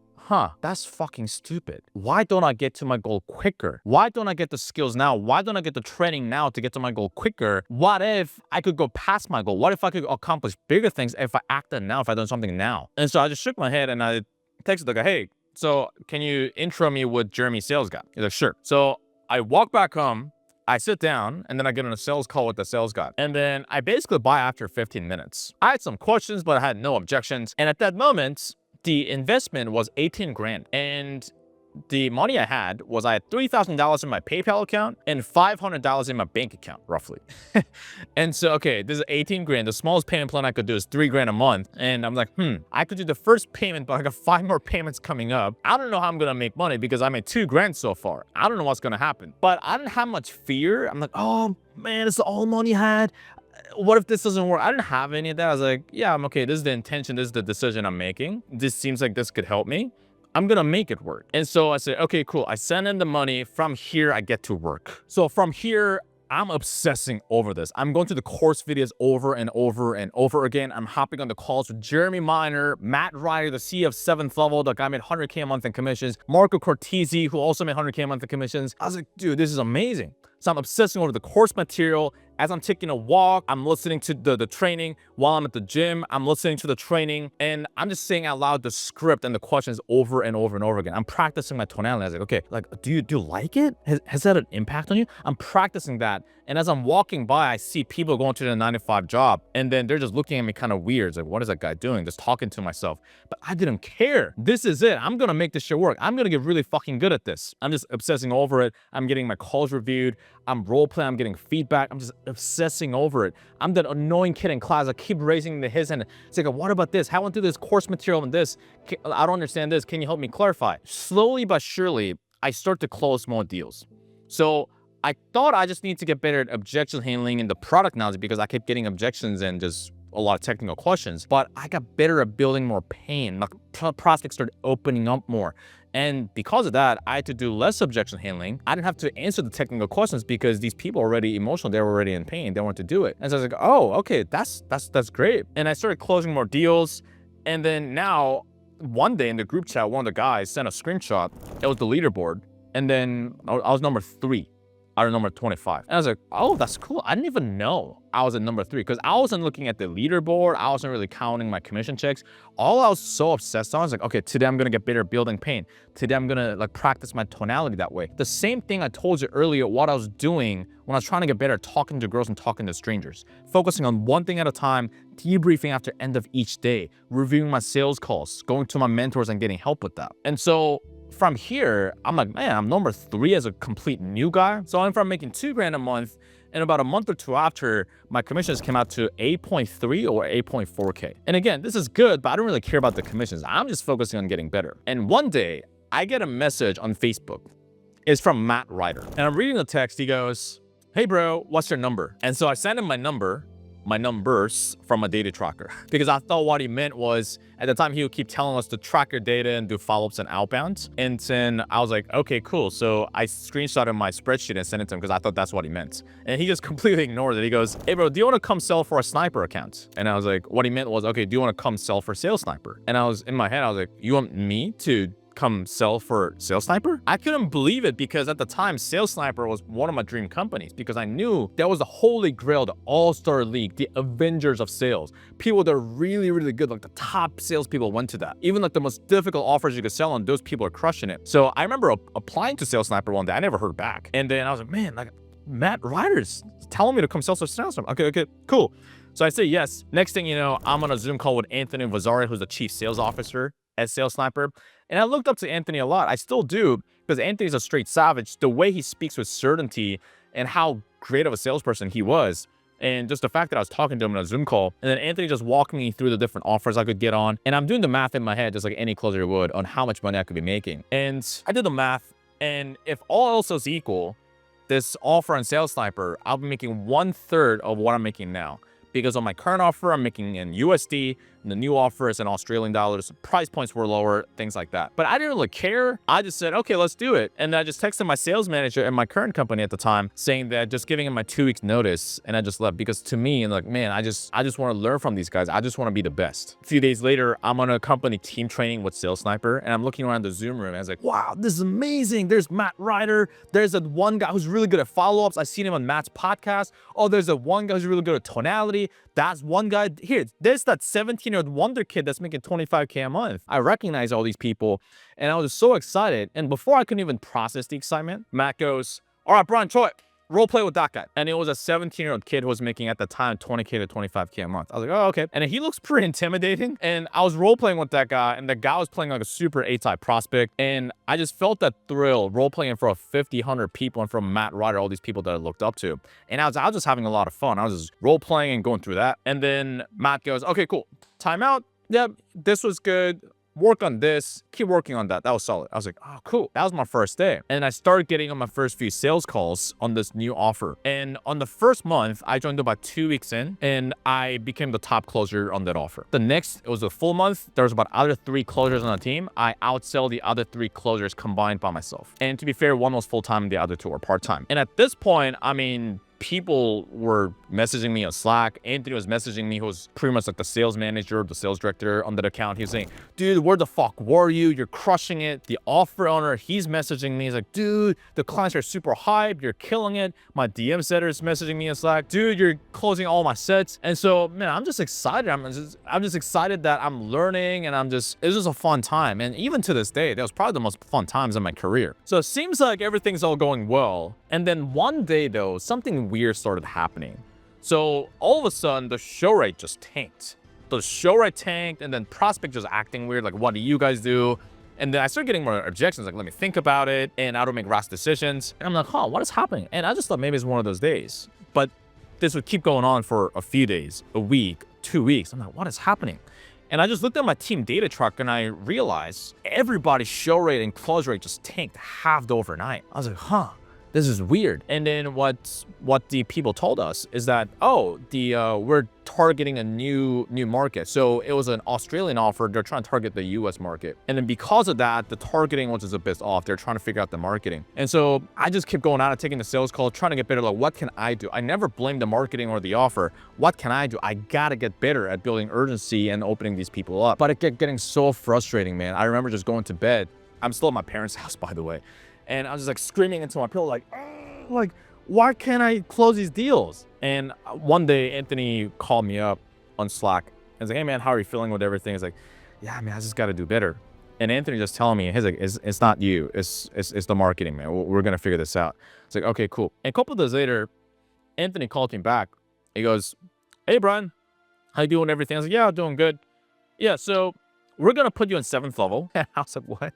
that's fucking stupid. Why don't I get to my goal quicker? Why don't I get the skills now? Why don't I get the training now to get to my goal quicker? What if I could go past my goal? What if I could accomplish bigger things if I acted now, if I done something now? And so I just shook my head and I texted the guy, hey, so can you intro me with Jeremy sales guy? He's like, sure. So I walk back home, I sit down, and then I get on a sales call with the sales guy. And then I basically buy after 15 minutes. I had some questions, but I had no objections. And at that moment, the investment was 18 grand. And the money I had was I had $3,000 in my PayPal account and $500 in my bank account, roughly. And so, okay, this is 18 grand. The smallest payment plan I could do is 3 grand a month. And I'm like, I could do the first payment, but I got 5 more payments coming up. I don't know how I'm going to make money because I made 2 grand so far. I don't know what's going to happen, but I didn't have much fear. I'm like, oh man, it's all money I had. what if this doesn't work? I didn't have any of that. I was like, yeah, I'm okay. This is the intention. This is the decision I'm making. This seems like this could help me. I'm gonna make it work. And so I said, okay, cool. I send in the money. From here, I get to work. So from here, I'm obsessing over this. I'm going through the course videos over and over and over again. I'm hopping on the calls with Jeremy Miner, Matt Ryder, the CEO of 7th Level, the guy made 100K a month in commissions, Marco Cortese, who also made 100K a month in commissions. I was like, dude, this is amazing. So I'm obsessing over the course material. As I'm taking a walk, I'm listening to the training. While I'm at the gym, I'm listening to the training. And I'm just saying out loud the script and the questions over and over and over again. I'm practicing my tonality. I was like, okay, like, do you like it? Has that an impact on you? I'm practicing that. And as I'm walking by, I see people going to their 9-to-5 job. And then they're just looking at me kind of weird. It's like, what is that guy doing? Just talking to myself. But I didn't care. This is it. I'm going to make this shit work. I'm going to get really fucking good at this. I'm just obsessing over it. I'm getting my calls reviewed. I'm role playing. I'm getting feedback. I'm just obsessing over it. I'm that annoying kid in class. I keep raising his hand. It's like, what about this? How I went through this course material and this. I don't understand this. Can you help me clarify? Slowly but surely, I start to close more deals. So I thought I just need to get better at objection handling and the product knowledge because I kept getting objections and just a lot of technical questions. But I got better at building more pain. My prospects started opening up more. And because of that, I had to do less objection handling. I didn't have to answer the technical questions because these people are already emotional. They were already in pain. They wanted to do it. And so I was like, oh, okay, that's great. And I started closing more deals. And then now, one day in the group chat, one of the guys sent a screenshot. It was the leaderboard. And then I was number 3. out of number 25. And I was like, oh, that's cool. I didn't even know I was at number 3 because I wasn't looking at the leaderboard. I wasn't really counting my commission checks. All I was so obsessed on was like, okay, today I'm gonna get better at building pain. Today I'm gonna like practice my tonality that way. The same thing I told you earlier, what I was doing when I was trying to get better at talking to girls and talking to strangers. Focusing on one thing at a time, debriefing after end of each day, reviewing my sales calls, going to my mentors and getting help with that. And so from here, I'm like, man, I'm number 3 as a complete new guy. So I went from making $2,000 a month, and about a month or 2 after, my commissions came out to 8.3 or 8.4K. And again, this is good, but I don't really care about the commissions. I'm just focusing on getting better. And one day, I get a message on Facebook. It's from Matt Ryder. And I'm reading the text. He goes, hey bro, what's your number? And so I sent him my numbers from a data tracker, because I thought what he meant was at the time he would keep telling us to track your data and do follow-ups and outbound. And then I was like, okay, cool. So I screenshotted my spreadsheet and sent it to him because I thought that's what he meant. And he just completely ignored it. He goes, hey bro, do you want to come sell for a sniper account? And I was like, what he meant was, okay, do you want to come sell for sales sniper? And I was in my head, I was like, you want me to come sell for Sales Sniper? I couldn't believe it because at the time, Sales Sniper was one of my dream companies because I knew that was the holy grail, the all-star league, the Avengers of sales. People that are really, really good, like the top salespeople went to that. Even like the most difficult offers you could sell on, those people are crushing it. So I remember applying to Sales Sniper one day. I never heard back. And then I was like, man, like Matt Ryder's telling me to come sell for Sales Sniper. Okay, cool. So I say yes. Next thing you know, I'm on a Zoom call with Anthony Vazzari, who's the chief sales officer at Sales Sniper. And I looked up to Anthony a lot. I still do, because Anthony's a straight savage. The way he speaks with certainty and how great of a salesperson he was. And just the fact that I was talking to him on a Zoom call, and then Anthony just walking me through the different offers I could get on. And I'm doing the math in my head, just like any closer would, on how much money I could be making. And I did the math, and if all else is equal, this offer on Sales Sniper, I'll be making 1/3 of what I'm making now. Because on my current offer, I'm making in USD, and the new offer is in Australian dollars. Price points were lower, things like that. But I didn't really care. I just said, okay, let's do it. And I just texted my sales manager at my current company at the time, saying that just giving him my 2 weeks notice, and I just left. Because to me, and like, man, I just want to learn from these guys. I just want to be the best. A few days later, I'm on a company team training with Sales Sniper, and I'm looking around the Zoom room, and I was like, wow, this is amazing. There's Matt Ryder. There's that one guy who's really good at follow-ups. I've seen him on Matt's podcast. Oh, there's that one guy who's really good at tonality. That's one guy here. There's that 17-year-old wonder kid that's making 25K a month. I recognize all these people, and I was so excited. And before I couldn't even process the excitement, Matt goes, all right, Brian, Choi, role play with that guy. And it was a 17-year-old kid who was making at the time 20K to 25K a month. I was like, oh, okay. And he looks pretty intimidating. And I was role playing with that guy, and the guy was playing like a super A-type prospect. And I just felt that thrill role playing for 50, 100 people and from Matt Ryder, all these people that I looked up to. And I was just having a lot of fun. I was just role playing and going through that. And then Matt goes, okay, cool. Time out. Yep, this was good. work on this, keep working on that. That was solid. I was like, oh, cool. That was my first day. And I started getting on my first few sales calls on this new offer. And on the first month, I joined about 2 weeks in and I became the top closer on that offer. The next, it was a full month. There was about other 3 closers on the team. I outsell the other 3 closers combined by myself. And to be fair, one was full-time, the other 2 were part-time. And at this point, I mean, people were messaging me on Slack. Anthony was messaging me, who was pretty much like the sales manager, the sales director on that account. He was saying, dude, where the fuck were you? You're crushing it. The offer owner, he's messaging me. He's like, dude, the clients are super hyped. You're killing it. My DM setter is messaging me on Slack. Dude, you're closing all my sets. And so, man, I'm just excited. I'm just excited that I'm learning, and it's just a fun time. And even to this day, that was probably the most fun times in my career. So it seems like everything's all going well. And then one day though, something weird started happening. So all of a sudden, the show rate just tanked. The show rate tanked, and then prospect just acting weird. Like, what do you guys do? And then I started getting more objections. Like, let me think about it, and I don't make rash decisions. And I'm like, huh, what is happening? And I just thought maybe it's one of those days. But this would keep going on for a few days, a week, 2 weeks. I'm like, what is happening? And I just looked at my team data truck and I realized everybody's show rate and close rate just tanked, halved overnight. I was like, huh. This is weird. And then what the people told us is that, oh, we're targeting a new market. So it was an Australian offer. They're trying to target the US market. And then because of that, the targeting was just a bit off. They're trying to figure out the marketing. And so I just kept going out and taking the sales call, trying to get better. Like, what can I do? I never blamed the marketing or the offer. What can I do? I gotta get better at building urgency and opening these people up. But it kept getting so frustrating, man. I remember just going to bed. I'm still at my parents' house, by the way. And I was just like screaming into my pillow, like, why can't I close these deals? And one day, Anthony called me up on Slack and was like, hey man, how are you feeling with everything? He's like, yeah, man, I just got to do better. And Anthony just telling me, he's like, it's not you, it's the marketing, man. We're gonna figure this out. It's like, okay, cool. And a couple of days later, Anthony called me back. He goes, hey Brian, how you doing? Everything? I was like, yeah, I'm doing good. Yeah, so we're gonna put you on 7th level. And I was like, what?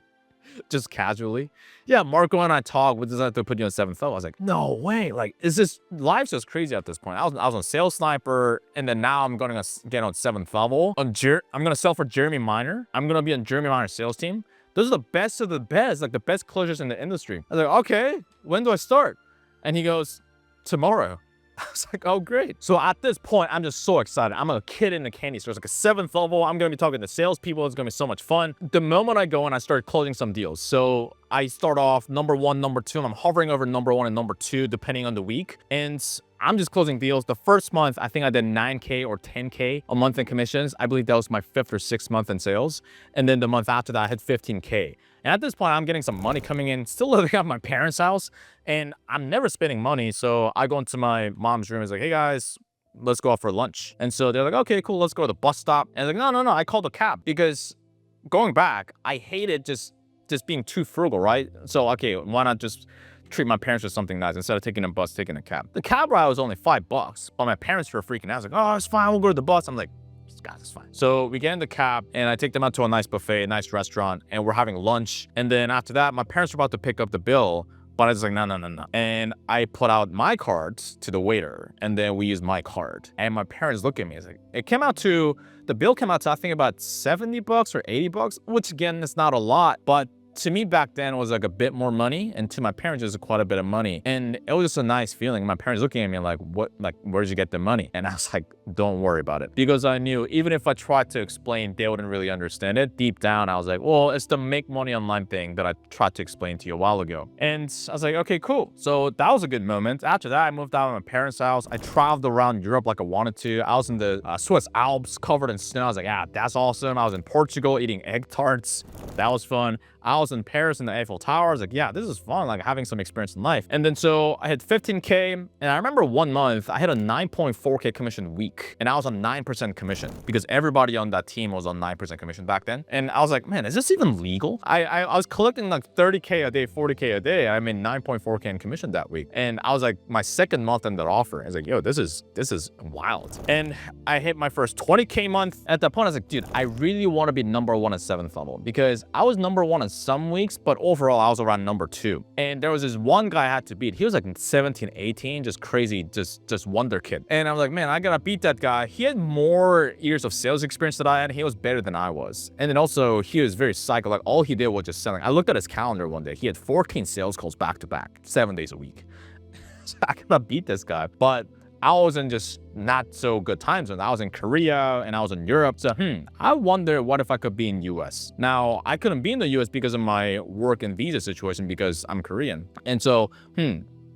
Just casually. Yeah, Marco and I talked. We decided to put you on 7th level. I was like, no way. Like, is this life's just crazy at this point? I was on Sales Sniper, and then now I'm going to get on 7th level. I'm going to sell for Jeremy Miner. I'm going to be on Jeremy Miner's sales team. Those are the best of the best, like the best closers in the industry. I was like, okay, when do I start? And he goes, tomorrow. I was like, oh, great. So at this point, I'm just so excited. I'm a kid in the candy store. It's like a 7th level. I'm going to be talking to salespeople. It's going to be so much fun. The moment I go in, I start closing some deals. So I start off number 1, number 2, and I'm hovering over number 1 and number 2, depending on the week. And I'm just closing deals. The first month, I think I did 9K or 10K a month in commissions. I believe that was my 5th or 6th month in sales. And then the month after that, I had 15K. And at this point, I'm getting some money coming in, still living at my parents' house, and I'm never spending money. So I go into my mom's room and it's like, hey guys, let's go out for lunch. And so they're like, okay, cool, let's go to the bus stop. And I'm like, no, I called a cab because going back, I hated just being too frugal, right? So, okay, why not just treat my parents with something nice instead of taking a bus, taking a cab. The cab ride was only $5, but my parents were freaking out. I was like, oh, it's fine, we'll go to the bus. I'm like, guys, it's fine. So we get in the cab and I take them out to a nice buffet, a nice restaurant, and we're having lunch. And then after that, my parents were about to pick up the bill, but I was like, no. And I put out my cards to the waiter, and then we used my card. And my parents look at me. It's like, the bill came out to, I think, about $70 or $80, which again, it's not a lot, but to me back then was like a bit more money, and to my parents it was quite a bit of money, and it was just a nice feeling. My parents looking at me like, what, like, where'd you get the money? And I was like, don't worry about it, because I knew even if I tried to explain, they wouldn't really understand it. Deep down I was like, well, it's the make money online thing that I tried to explain to you a while ago. And I was like, okay, cool. So that was a good moment. After that, I moved out of my parents' house. I traveled around Europe like I wanted to. I was in the Swiss Alps covered in snow. I was like, yeah, that's awesome. I was in Portugal eating egg tarts. That was fun. I was in Paris in the Eiffel Tower. I was like, yeah, this is fun, like having some experience in life. And then so I had 15K, and I remember one month I had a 9.4K commission week, and I was on 9% commission because everybody on that team was on 9% commission back then. And I was like, man, is this even legal? I was collecting like 30K a day, 40K a day. I made 9.4K in commission that week. And I was like, my second month in that offer, I was like, yo, this is wild. And I hit my first 20K month. At that point, I was like, dude, I really want to be number 1 at 7th level, because I was number 1 at some weeks, but overall I was around number 2. And there was this one guy I had to beat. He was like 17, 18, just crazy, just wonder kid. And I was like, man, I gotta beat that guy. He had more years of sales experience than I had. He was better than I was. And then also he was very psycho. Like all he did was just selling. I looked at his calendar one day. He had 14 sales calls back to back, 7 days a week. So I gotta beat this guy. But I was in just not so good time zones. I was in Korea and I was in Europe. So, I wonder what if I could be in US. Now, I couldn't be in the US because of my work and visa situation because I'm Korean. And so,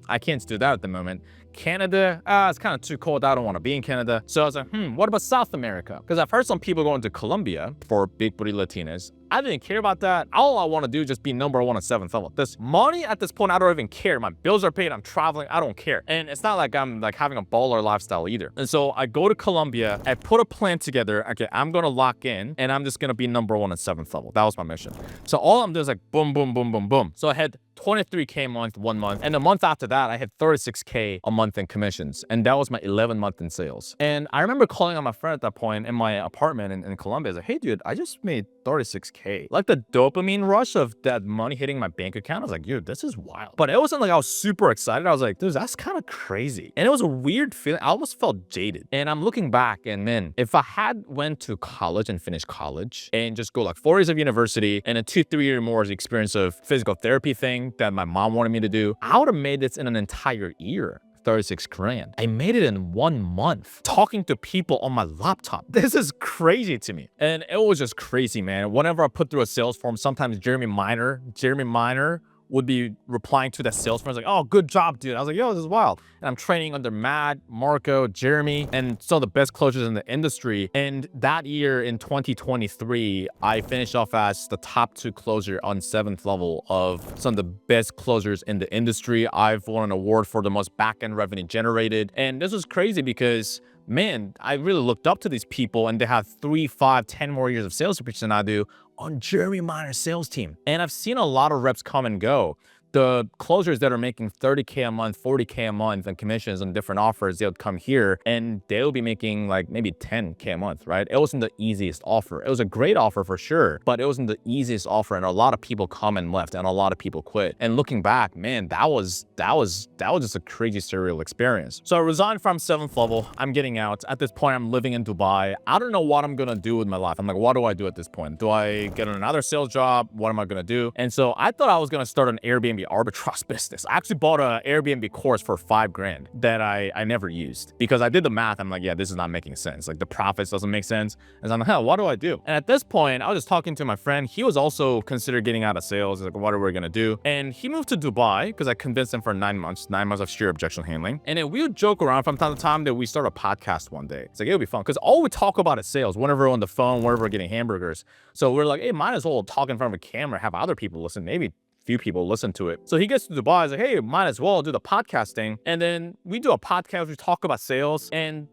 I can't do that at the moment. Canada, it's kind of too cold. I don't want to be in Canada. So I was like, what about South America? Because I've heard some people going to Colombia for big booty Latinas. I didn't care about that. All I want to do is just be number 1 at 7th level. This money at this point, I don't even care. My bills are paid. I'm traveling. I don't care. And it's not like I'm like having a baller lifestyle either. And so I go to Colombia. I put a plan together. Okay, I'm going to lock in and I'm just going to be number 1 at 7th level. That was my mission. So all I'm doing is like boom, boom, boom, boom, boom. So I had 23K a month, 1 month. And the month after that, I had 36K a month in commissions. And that was my 11th month in sales. And I remember calling on my friend at that point in my apartment in Colombia. I was like, hey, dude, I just made 36K. Like the dopamine rush of that money hitting my bank account. I was like, dude, this is wild. But it wasn't like I was super excited. I was like, dude, that's kind of crazy. And it was a weird feeling. I almost felt jaded. And I'm looking back and man, if I had went to college and finished college and just go like 4 years of university and a 2-3 year more experience of physical therapy thing that my mom wanted me to do, I would have made this in an entire year. 36 grand. I made it in 1 month talking to people on my laptop. This is crazy to me. And it was just crazy, man. Whenever I put through a sales form, sometimes Jeremy Minor would be replying to that sales form. Like, oh, good job, dude. I was like, yo, this is wild. And I'm training under Matt, Marco, Jeremy, and some of the best closers in the industry. And that year in 2023, I finished off as the top 2 closer on 7th level of some of the best closers in the industry. I've won an award for the most back-end revenue generated. And this was crazy because man, I really looked up to these people and they have 3, 5, 10 more years of sales experience than I do on Jeremy Miner's sales team. And I've seen a lot of reps come and go. The closers that are making 30K a month, 40K a month in commissions and different offers, they'll come here and they'll be making like maybe 10K a month, right? It wasn't the easiest offer. It was a great offer for sure, but it wasn't the easiest offer. And a lot of people come and left and a lot of people quit. And looking back, man, that was just a crazy surreal experience. So I resigned from 7th level. I'm getting out. At this point, I'm living in Dubai. I don't know what I'm gonna do with my life. I'm like, what do I do at this point? Do I get another sales job? What am I gonna do? And so I thought I was gonna start an Airbnb arbitrage business. I actually bought an Airbnb course for 5 grand that I never used because I did the math. I'm like, yeah, this is not making sense. Like the profits doesn't make sense. And I'm like, hell, what do I do? And at this point, I was just talking to my friend. He was also considered getting out of sales. He's like, what are we gonna do? And he moved to Dubai because I convinced him for 9 months of sheer objection handling. And then we would joke around from time to time that we start a podcast one day. It's like, it'll be fun because all we talk about is sales whenever we're on the phone, whenever we're getting hamburgers. So we're like, hey, might as well talk in front of a camera, have other people listen. Maybe few people listen to it. So he gets to Dubai, he's like, hey, might as well do the podcasting. And then we do a podcast, we talk about sales, and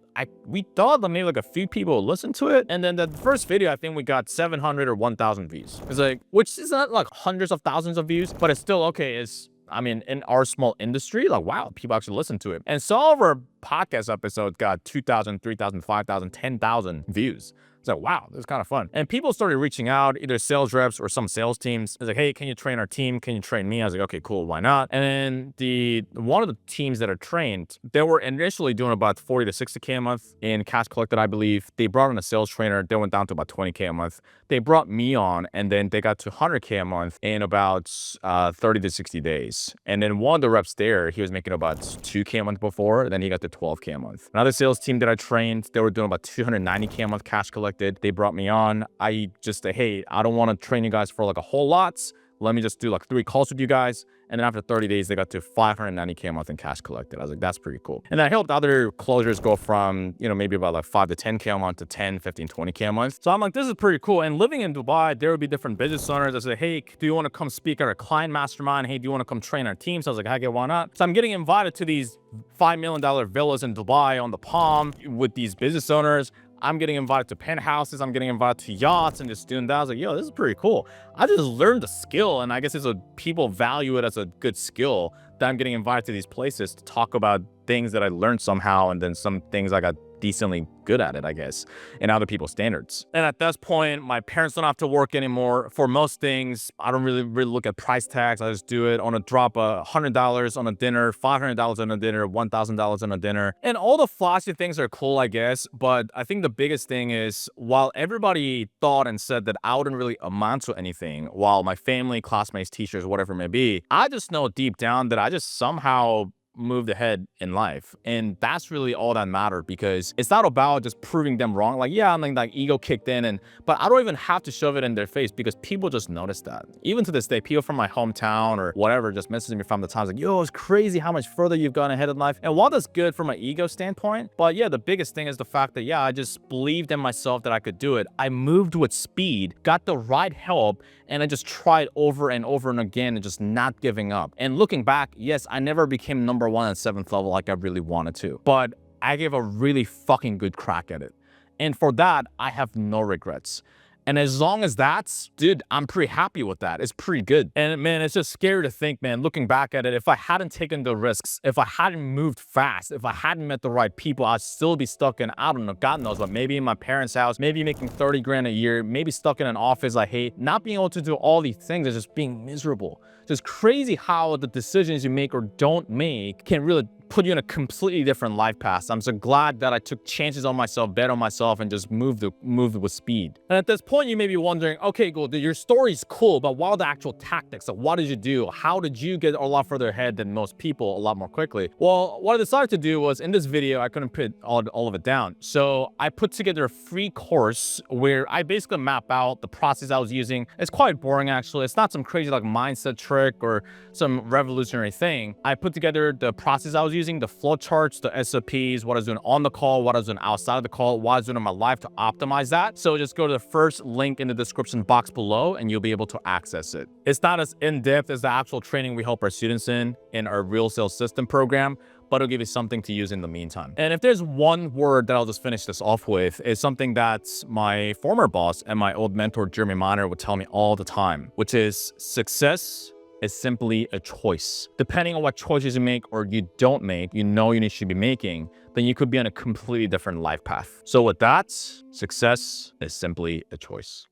we thought that maybe like a few people would listen to it. And then the first video, I think we got 700 or 1,000 views. It's like, which is not like hundreds of thousands of views, but it's still okay. I mean, in our small industry, like, wow, people actually listen to it. And some of our podcast episodes got 2,000, 3,000, 5,000, 10,000 views. It's like, wow, this is kind of fun. And people started reaching out, either sales reps or some sales teams. It's like, hey, can you train our team? Can you train me? I was like, okay, cool, why not? And then one of the teams that are trained, they were initially doing about 40 to 60K a month in cash collected, I believe. They brought in a sales trainer. They went down to about 20K a month. They brought me on, and then they got to 100K a month in about 30 to 60 days. And then one of the reps there, he was making about 2K a month before, then he got to 12K a month. Another sales team that I trained, they were doing about 290K a month cash collected. They brought me on. I just said, hey, I don't want to train you guys for like a whole lot. Let me just do like 3 calls with you guys. And then after 30 days, they got to 590K a month in cash collected. I was like, that's pretty cool. And I helped other closers go from, maybe about like 5 to 10K a month to 10, 15, 20K a month. So I'm like, this is pretty cool. And living in Dubai, there would be different business owners that say, hey, do you want to come speak at our client mastermind? Hey, do you want to come train our team? So I was like, heck yeah, why not? So I'm getting invited to these $5 million villas in Dubai on the Palm with these business owners. I'm getting invited to penthouses. I'm getting invited to yachts and just doing that. I was like, yo, this is pretty cool. I just learned the skill, and I guess people value it as a good skill that I'm getting invited to these places to talk about things that I learned somehow, and then some things I got decently good at it, I guess, in other people's standards. And at this point, my parents don't have to work anymore. For most things, I don't really look at price tags. I just do it on a drop of $100 on a dinner, $500 on a dinner, $1,000 on a dinner. And all the flashy things are cool, I guess. But I think the biggest thing is, while everybody thought and said that I wouldn't really amount to anything, while my family, classmates, teachers, whatever it may be, I just know deep down that I just somehow moved ahead in life. And that's really all that mattered, because it's not about just proving them wrong. Like, yeah, I'm like ego kicked in, but I don't even have to shove it in their face, because people just notice that. Even to this day, people from my hometown or whatever just message me from the times like, yo, it's crazy how much further you've gone ahead in life. And while that's good from an ego standpoint, but yeah, the biggest thing is the fact that, yeah, I just believed in myself that I could do it. I moved with speed, got the right help, and I just tried over and over and again and just not giving up. And looking back, yes, I never became number one at 7th level like I really wanted to, but I gave a really fucking good crack at it. And for that, I have no regrets. And as long as that's, dude, I'm pretty happy with that. It's pretty good. And man, it's just scary to think, man, looking back at it, if I hadn't taken the risks, if I hadn't moved fast, if I hadn't met the right people, I'd still be stuck in, I don't know, God knows what, maybe in my parents' house, maybe making 30 grand a year, maybe stuck in an office I hate, not being able to do all these things and just being miserable. Just crazy how the decisions you make or don't make can really put you in a completely different life path. I'm so glad that I took chances on myself, bet on myself, and just moved with speed. And at this point, you may be wondering, okay, cool, dude, your story's cool, but what are the actual tactics? So what did you do? How did you get a lot further ahead than most people, a lot more quickly? Well, what I decided to do was, in this video, I couldn't put all of it down. So I put together a free course where I basically map out the process I was using. It's quite boring, actually. It's not some crazy like mindset trick or some revolutionary thing. I put together the process I was using, the flow charts, the SOPs, what I was doing on the call, what I was doing outside of the call, what I was doing in my life to optimize that. So just go to the first link in the description box below and you'll be able to access it. It's not as in-depth as the actual training we help our students in our Real Sales System program, but it'll give you something to use in the meantime. And if there's one word that I'll just finish this off with, is something that my former boss and my old mentor, Jeremy Miner, would tell me all the time, which is success is simply a choice. Depending on what choices you make or you don't make, you know you should be making, then you could be on a completely different life path. So with that, success is simply a choice.